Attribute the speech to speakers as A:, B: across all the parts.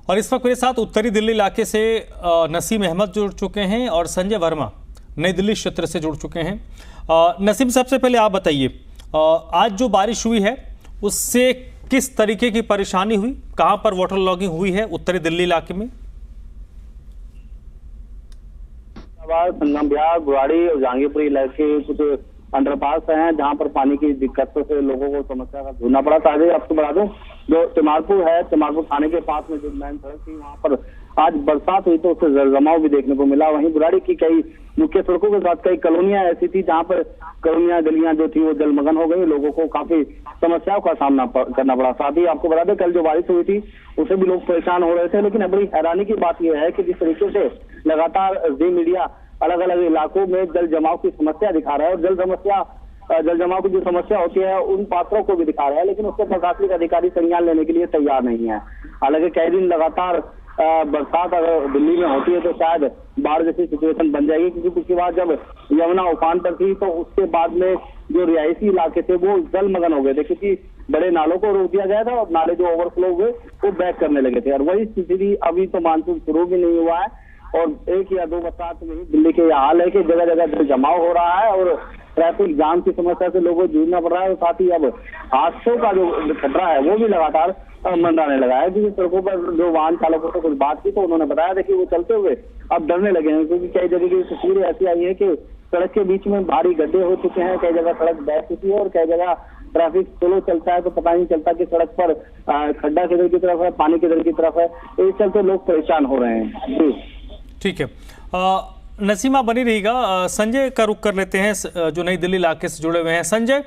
A: और इस वक्त मेरे साथ उत्तरी दिल्ली इलाके से नसीम अहमद जुड़ चुके हैं और संजय वर्मा नई दिल्ली क्षेत्र से जुड़ चुके हैं। नसीम, सबसे पहले आप बताइए, आज जो बारिश हुई है उससे किस तरीके की परेशानी हुई, कहां पर वाटर लॉगिंग हुई है उत्तरी दिल्ली इलाके में?
B: संगम बिहार, बुराड़ी और जहांगीरपुरी इलाके कुछ अंडरपास हैं जहां पर पानी की दिक्कतों से लोगों को समस्या का जूझना पड़ा। ताज़ा आपको बता दूं, जो तिमारपुर है, तिमारपुर थाने के पास में जो मेन सड़क थी वहां पर आज बरसात हुई तो उससे जलजमाव भी देखने को मिला। वहीं बुराड़ी की कई मुख्य सड़कों के साथ कई कॉलोनियां ऐसी थी जहां पर कॉलोनियां गलियां जो थी वो जलमग्न हो गई। लोगों को काफी समस्याओं का सामना करना पड़ा। साथ ही आपको बता दें, कल जो बारिश हुई थी उससे भी लोग परेशान हो रहे थे। लेकिन बड़ी हैरानी की बात यह है कि जिस तरीके से लगातार जी मीडिया अलग अलग इलाकों में जल जमाव की समस्या दिखा रहा है और जल जमाव की जो समस्या होती है उन पात्रों को भी दिखा रहा है, लेकिन उससे प्रशासनिक अधिकारी संज्ञान लेने के लिए तैयार नहीं है। हालांकि कई दिन लगातार बरसात अगर दिल्ली में होती है तो शायद बाढ़ जैसी सिचुएशन बन जाएगी, क्योंकि पिछली बार जब यमुना उफान पर थी तो उसके बाद में जो रिहायशी इलाके थे वो जलमग्न हो गए थे, क्योंकि बड़े नालों को रोक दिया गया था और नाले जो ओवरफ्लो हुए वो बैक करने लगे थे। और वही स्थिति अभी तो मानसून शुरू भी नहीं हुआ है और 1 या 2 बरसात में ही दिल्ली के यह हाल है कि जगह जगह जमाव हो रहा है और ट्रैफिक जाम की समस्या से लोगों को जूझना पड़ रहा है। और साथ ही अब हादसों का जो खतरा है वो भी लगातार मंडराने लगा है, क्योंकि सड़कों पर जो वाहन चालकों से कुछ बात की तो उन्होंने बताया था कि वो चलते हुए अब डरने लगे हैं, क्योंकि कई जगह की तस्वीरें ऐसी आई है कि सड़क के बीच में भारी गड्ढे हो चुके हैं, कई जगह सड़क बह चुकी है और कई जगह ट्रैफिक स्लो चलता है तो पता नहीं चलता कि सड़क पर खड्डा किधर की तरफ है, पानी किधर की तरफ है। इस चलते लोग परेशान हो रहे हैं जी।
A: ठीक है, नसीमा बनी रहिएगा। संजय का रुख कर लेते हैं जो नई दिल्ली इलाके से जुड़े हुए हैं। संजय,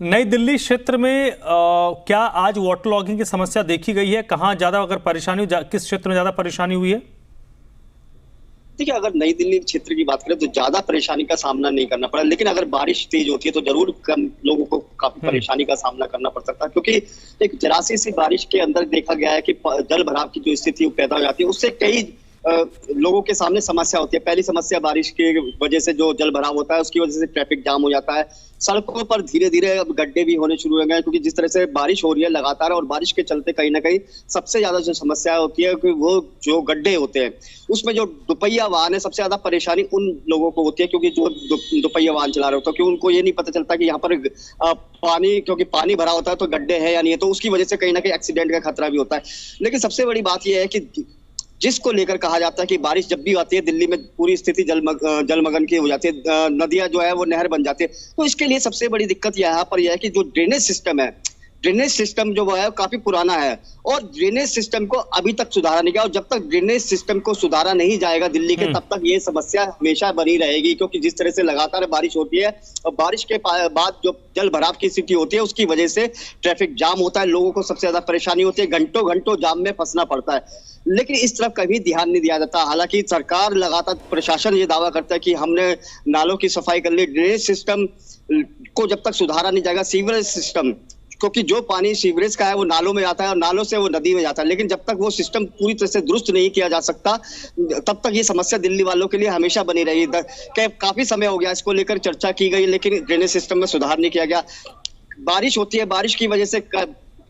A: नई दिल्ली क्षेत्र में क्या आज वाटर लॉगिंग की समस्या देखी गई है? कहाँ ज्यादा अगर परेशानी, किस क्षेत्र में ज्यादा परेशानी हुई है?
C: देखिए, अगर नई दिल्ली क्षेत्र की बात करें तो ज्यादा परेशानी का सामना नहीं करना पड़ा, लेकिन अगर बारिश तेज होती है तो जरूर कम लोगों को काफी परेशानी का सामना करना पड़ सकता है, क्योंकि एक जरासी सी बारिश के अंदर देखा गया है कि जल भराव की जो स्थिति पैदा हो जाती है उससे कई लोगों के सामने समस्या होती है। पहली समस्या बारिश की वजह से जो जल भराव होता है उसकी वजह से ट्रैफिक जाम हो जाता है। सड़कों पर धीरे धीरे अब गड्ढे भी होने शुरू हो गए, क्योंकि जिस तरह से बारिश हो रही है लगातार और बारिश के चलते कहीं ना कहीं सबसे ज्यादा जो समस्या होती है कि वो जो गड्ढे होते हैं उसमें जो दुपहिया वाहन है सबसे ज्यादा परेशानी उन लोगों को होती है, क्योंकि जो दुपहिया वाहन चला रहे होते हैं क्योंकि उनको ये नहीं पता चलता कि यहाँ पर पानी, क्योंकि पानी भरा होता है तो गड्ढे है या नहीं है, तो उसकी वजह से कहीं ना कहीं एक्सीडेंट का खतरा भी होता है। लेकिन सबसे बड़ी बात यह है कि जिसको लेकर कहा जाता है कि बारिश जब भी आती है दिल्ली में पूरी स्थिति जलमग्न की हो जाती है, नदियां जो है वो नहर बन जाती है। तो इसके लिए सबसे बड़ी दिक्कत यहाँ पर यह है कि जो ड्रेनेज सिस्टम है, ड्रेनेज सिस्टम जो है काफी पुराना है और ड्रेनेज सिस्टम को अभी तक सुधारा नहीं गया। और जब तक ड्रेनेज सिस्टम को सुधारा नहीं जाएगा दिल्ली के, तब तक ये समस्या हमेशा बनी रहेगी, क्योंकि जिस तरह से लगातार बारिश होती है और बारिश के बाद जो जल भराव की स्थिति होती है उसकी वजह से ट्रैफिक जाम होता है, लोगों को सबसे ज्यादा परेशानी होती है, घंटों घंटों जाम में फंसना पड़ता है। लेकिन इस तरफ कभी ध्यान नहीं दिया जाता। हालांकि सरकार लगातार, प्रशासन ये दावा करता है कि हमने नालों की सफाई कर ली, ड्रेनेज सिस्टम को जब तक सुधारा नहीं जाएगा, सीवरेज सिस्टम, क्योंकि जो पानी सीवरेज का है वो नालों में जाता है और नालों से वो नदी में जाता है, लेकिन जब तक वो सिस्टम पूरी तरह से दुरुस्त नहीं किया जा सकता तब तक ये समस्या दिल्ली वालों के लिए हमेशा बनी रहेगी। काफी समय हो गया इसको लेकर चर्चा की गई, लेकिन ड्रेनेज सिस्टम में सुधार नहीं किया गया। बारिश होती है, बारिश की वजह से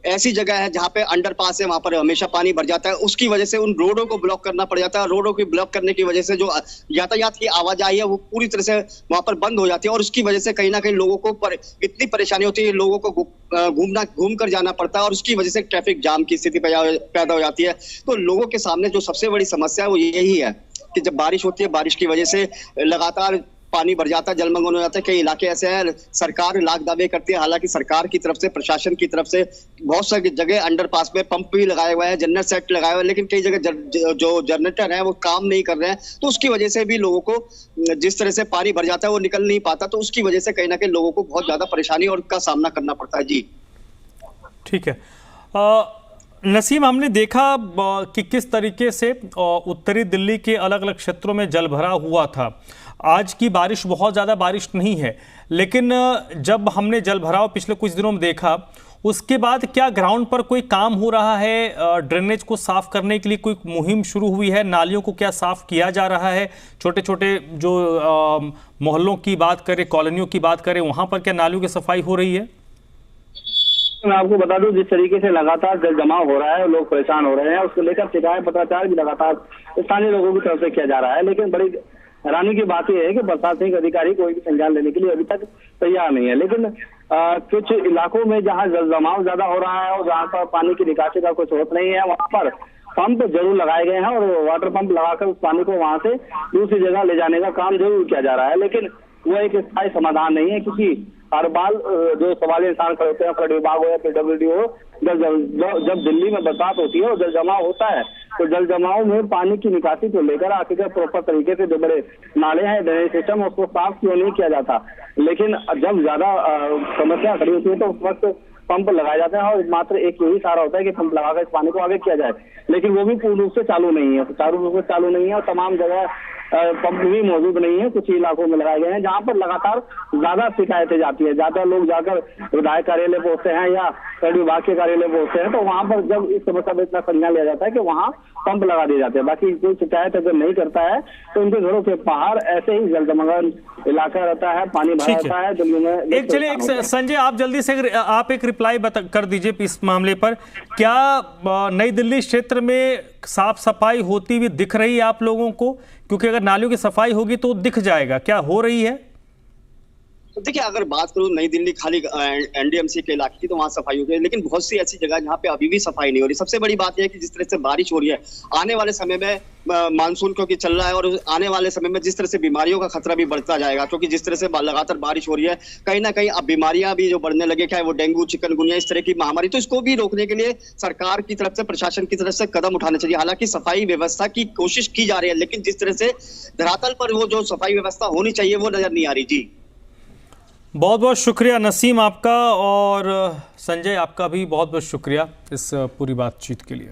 C: ऐसी जगह है जहाँ पे अंडरपास है, वहां पर हमेशा पानी भर जाता है, उसकी वजह से उन रोडों को ब्लॉक करना पड़ जाता है। रोडों को ब्लॉक करने की वजह से जो यातायात की आवाजाही है वो पूरी तरह से वहां पर बंद हो जाती है और उसकी वजह से कहीं ना कहीं लोगों को इतनी परेशानी होती है, लोगों को घूम कर जाना पड़ता है और उसकी वजह से ट्रैफिक जाम की स्थिति पैदा हो जाती है। तो लोगों के सामने जो सबसे बड़ी समस्या है वो यही है कि जब बारिश होती है, बारिश की वजह से लगातार पानी भर जाता है, जलमग्न हो जाता है। कई इलाके ऐसे हैं, सरकार लाख दावे करती है, हालांकि सरकार की तरफ से, प्रशासन की तरफ से बहुत सारी जगह अंडरपास में पंप भी लगाए हुए हैं, जनरेटर सेट लगाए हुए हैं, लेकिन कई जगह जो जनरेटर है वो काम नहीं कर रहे हैं, तो उसकी वजह से भी लोगों को जिस तरह से पानी भर जाता है वो निकल नहीं पाता, तो उसकी वजह से कहीं ना कहीं लोगों को बहुत ज्यादा परेशानी और का सामना करना पड़ता है जी।
A: ठीक है, नसीम, हमने देखा कि किस तरीके से उत्तरी दिल्ली के अलग अलग क्षेत्रों में जलभरा हुआ था। आज की बारिश बहुत ज़्यादा बारिश नहीं है, लेकिन जब हमने जलभराव पिछले कुछ दिनों में देखा उसके बाद क्या ग्राउंड पर कोई काम हो रहा है? ड्रेनेज को साफ करने के लिए कोई मुहिम शुरू हुई है? नालियों को क्या साफ किया जा रहा है? छोटे छोटे जो मोहल्लों की बात करें, कॉलोनियों की बात करें, वहाँ पर क्या नालियों की सफाई हो रही है?
B: मैं आपको बता दूं, जिस तरीके से लगातार जल जमाव हो रहा है, लोग परेशान हो रहे हैं, उसको लेकर शिकायत पत्राचार भी लगातार स्थानीय लोगों की तरफ से किया जा रहा है। लेकिन बड़ी हैरानी की बात यह है कि प्रशासनिक अधिकारी कोई भी संज्ञान लेने के लिए अभी तक तैयार नहीं है। लेकिन कुछ इलाकों में जहां जल जमाव ज्यादा हो रहा है और जहां पर पानी की निकासी का कोई स्रोत नहीं है, वहां पर पंप जरूर लगाए गए हैं और वाटर पंप लगाकर उस पानी को वहां से दूसरी जगह ले जाने का काम जरूर किया जा रहा है। लेकिन वो एक स्थायी समाधान नहीं है, क्योंकि हर बार जो सवाल इंसान खड़े होते हैं, फ्लड विभाग हो या पीडब्ल्यूडी हो, जब दिल्ली में बरसात होती है और जल जमाव होता है तो जल जमाव में पानी की निकासी को लेकर आखिर प्रॉपर तरीके से जो बड़े नाले हैं, ड्रेनेज सिस्टम, उसको साफ क्यों नहीं किया जाता। लेकिन जब ज्यादा समस्या खड़ी होती है तो उस वक्त पंप लगाए जाते हैं और मात्र एक यही सहारा होता है कि पंप लगाकर इस पानी को आगे किया जाए। लेकिन वो भी पूर्ण रूप से चालू नहीं है, सुचारू रूप से चालू नहीं है और तमाम जगह पंप भी मौजूद नहीं है। कुछ इलाकों में लगाए गए हैं जहां पर लगातार ज्यादा शिकायतें जाती है, ज्यादा लोग जाकर विधायक कार्यालय पहुंचते हैं या फ्लड विभाग के कार्यालय पहुंचते हैं, तो वहां पर जब इस समस्या पर इतना संज्ञान लिया जाता है कि वहां पंप लगा दिए जाते हैं। बाकी कोई शिकायत अगर नहीं करता है तो उनके घरों के बाहर ऐसे ही जलजमाव इलाका रहता है, पानी भरा रहता है। दिल्ली में
A: एक चलिए एक संजय, आप जल्दी से आप एक रिप्लाई कर दीजिए इस मामले पर। क्या नई दिल्ली क्षेत्र में साफ सफाई होती हुई दिख रही है आप लोगों को? क्योंकि अगर नालियों की सफाई होगी तो दिख जाएगा, क्या हो रही है?
C: तो देखिए, अगर बात करूं नई दिल्ली खाली एनडीएमसी के इलाके की, तो वहां सफाई हो गई, लेकिन बहुत सी ऐसी जगह जहां पे अभी भी सफाई नहीं हो रही। सबसे बड़ी बात यह है कि जिस तरह से बारिश हो रही है, आने वाले समय में मानसून क्योंकि चल रहा है और आने वाले समय में जिस तरह से बीमारियों का खतरा भी बढ़ता जाएगा, क्योंकि जिस तरह से लगातार बारिश हो रही है, कहीं ना कहीं अब बीमारियां भी जो बढ़ने लगे, चाहे वो डेंगू, चिकनगुनिया, इस तरह की महामारी, तो इसको भी रोकने के लिए सरकार की तरफ से, प्रशासन की तरफ से कदम उठाने चाहिए। हालांकि सफाई व्यवस्था की कोशिश की जा रही है, लेकिन जिस तरह से धरातल पर वो जो सफाई व्यवस्था होनी चाहिए वो नजर नहीं आ रही। जी
A: बहुत बहुत शुक्रिया नसीम आपका, और संजय आपका भी बहुत बहुत शुक्रिया इस पूरी बातचीत के लिए।